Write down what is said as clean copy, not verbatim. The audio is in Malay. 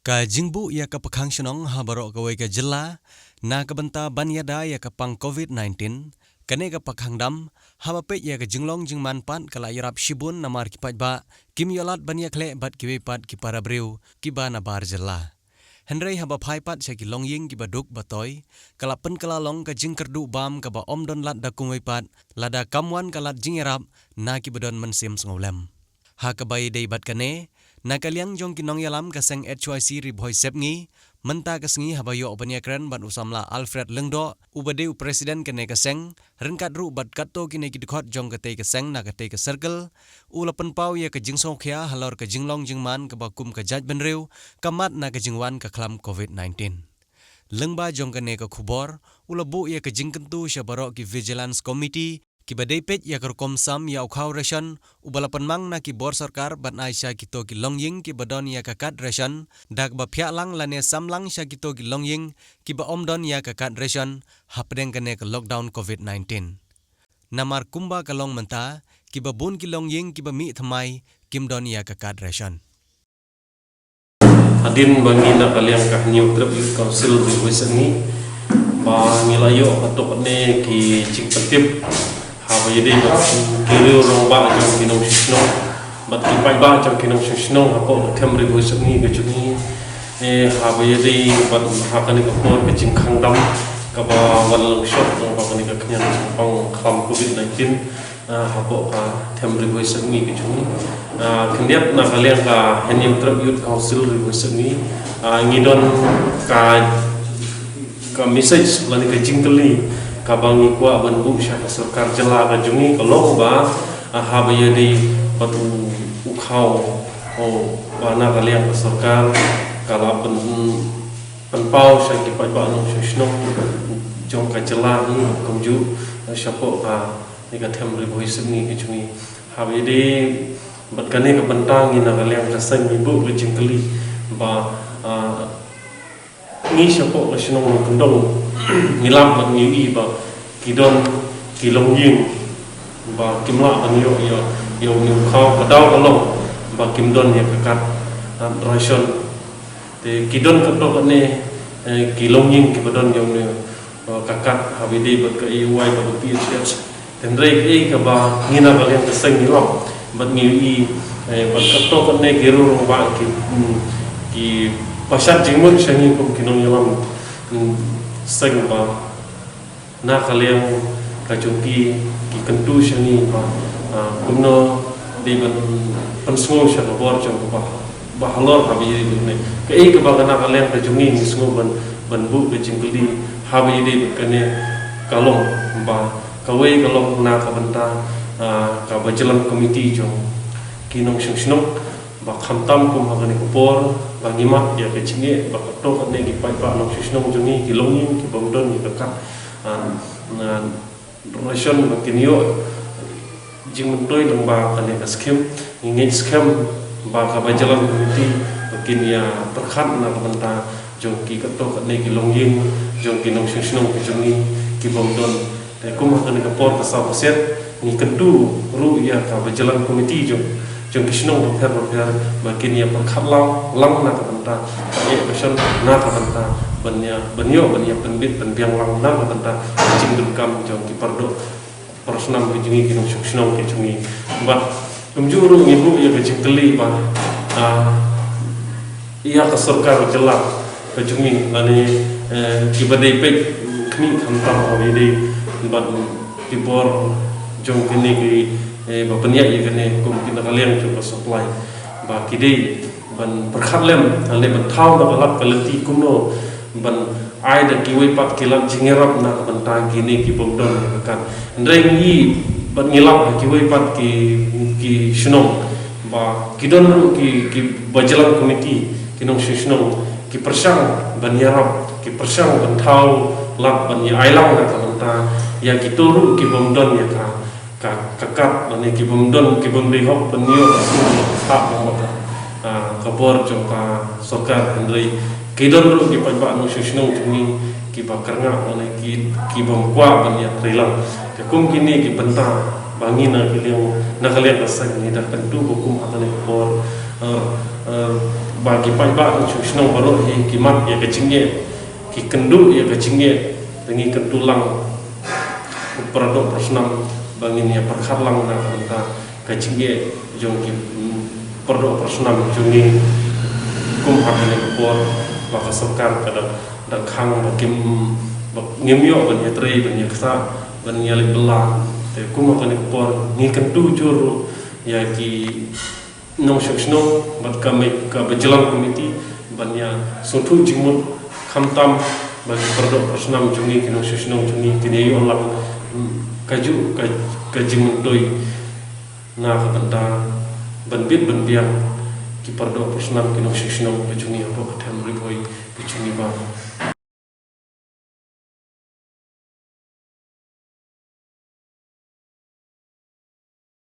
Ka jingbu ya ka pakhang shenong habaro ka wei ka jilla na ka banta banyada ya ka pang COVID-19 kane ka pakhang dam habape ya ka jinglong jingman pan kala yarap shibun namar ki pajba kim yolat banya khle bat ki pat ki parabriu ki ba na bar jilla Henry haba phai pat sha ki longying ki baduk batoy kala pen kala long ka jingkerdu bam ka ba omdon lat da kungwei pat lada kamwan kalat jingerap na ki badon mensim ngolem ha ka bai dei bat kane Nakaliang jong kinong yalam kaseng HYC riboy sepngi menta kasengi habayo opanyakren ban usamla Alfred Lengdo ubadeu presiden kene kaseng renkat ru bat katto kine kidkhot jong kate kaseng na kate ka circle ulapan pau ya ka jingsong khia halor ka jinglong jingman ka bakum ka jaj benreu kamat na ka jingwan ka khlam COVID-19 lengba jong kene ka khubor ulabu ya ka jingkentu syabaro ki vigilance committee ki badai pet ya kerkom sam ya ukhau ration ubalapan mang na ki bor sarkar ban aisha kito ki longying ki badon ya kakat ration dak ba phya lang lane sam lang sha kito ki longying ki ba omdon ya kakat ration hapdeng kane ka lockdown COVID-19 namar kumba kalong menta ki ba bun ki longying ki ba mi thamai kimdon ya kakat ration Adin bangi na kaliang kahniu trip youth council di wisani ba ngilayo atok ne ki cik petip haba yedi kiri romba jam kinong shisno bat ki pai ba jam kinong shisno hapo temri wisani ke juni haba yedi bat hakani ka por ke jing khangdam ka ba wal shot ba kani ka knyang pang kham COVID-19 hapo ka temri wisani ke juni kendiat na kalian ka henyang trip youth council wisani ngidon ka message lani ka jingkeli ka bangi kwa ban bu sha ka sarkar jala ka jungi ka long ba ha ba yedi patu ukhau o bana kalian ka sarkar kala pau sha ki pa ba no shno jong ka jala ni komju shapo ka ni ka thamri boisni ki jungi ha ba yedi bat kane ka bantang ina kalian ka sang ni bu ka jingkeli ba ni shapo ka shno kondong nilam bang yu ba kidon kilong yin ba kimla bang yo ni khau kadau kalong ba kimdon ya kakat ration te kidon kadok ne kilong yin kibadon yo ni kakat habide ba ka iwai ba PHS tendre e ka ba ngina ba yang keseng nilam ba ngi ba kadok ne giru ba ki pasat jingmut shangi kum kinong yalam seng ba na kaliang kajumpi ki kentu shani ba kumno de ban pensmo sha bor jong ba halor habi ne ke ek ba na kaliang kajungi ni sngo ban bu be jingli habi de kane kalong ba kawe kalong na ka banta ka bajalan komiti jong kinong shnong ba khamtam kum hagani kupor ba ngima ya ke chinge ba to ne gi pai pa no shnong jungi ki longin ki bongdon ni ka na ration ba kinyo jing toy dong ba kane ka skem ngi skem ba ka bajalan komiti kin ya perkhat na banta jong ki ka to ne ki longin jong ki no shnong ki jungi ki bongdon te kum hagani ka por ka sa set ni kentu ru ya ka bajalan komiti jong jong kishnong per makin ya perkhat lang na ka banta ya person na ka banta banyo penbit penbiang lang na ka banta jing dukam jong ki pardo personam ki jungi kinong shnong ki jungi ba kumjuru ibu ya ke jingkeli ba iya ka sarkar jelak ka jungi lani ki badai pek kni khamtam holiday ba dibor jong kini ki bapanya ya kene kum kita kalian coba supply ba kidei ban perkhatlem ale ban thau da balap kalati kumno ban ai da kiwei pat kilam jingerap na ban ta gini ki bogdon kan ndreng yi ban ngilap kiwei pat ki shnong ba kidon ru ki bajalan komiti kinong shnong ki persang ban yarap ki persang ban thau lap ban ya ailang na ban ta ya kituru ki bogdon ya ka kakat ane ki bumdon ki bumri hok penyo hak mata kabor jongka sokar andrei kidon ru ki pajba no shishnong tumi ki bakarnga ane ki bumkwa banya trilang ke kum kini ki benta bangina ki leo na kalian rasang ni dah tentu hukum atane kabor bagi pajak yang senang baru kimat ya kecingnya ki kendu ya kecingnya dengan kentulang produk personam bangin ya perkharlang na kanta kecingnya jong ki produk personam jongi kum hakane kepor maka sokar kada dakang bakim ngimyo ban ya tre ban ya ksa ban ya belah te kum hakane kepor ni kentu juru ya ki nong shokshno bat kami ka bejelang komiti banyak suntu jimut khamtam bagi produk personam jungi kino shokshno jungi kini olang kaju kajimun doi na kabanta banbit banbiang ki produk personam kino shokshno jungi apa katam ripoi jungi ba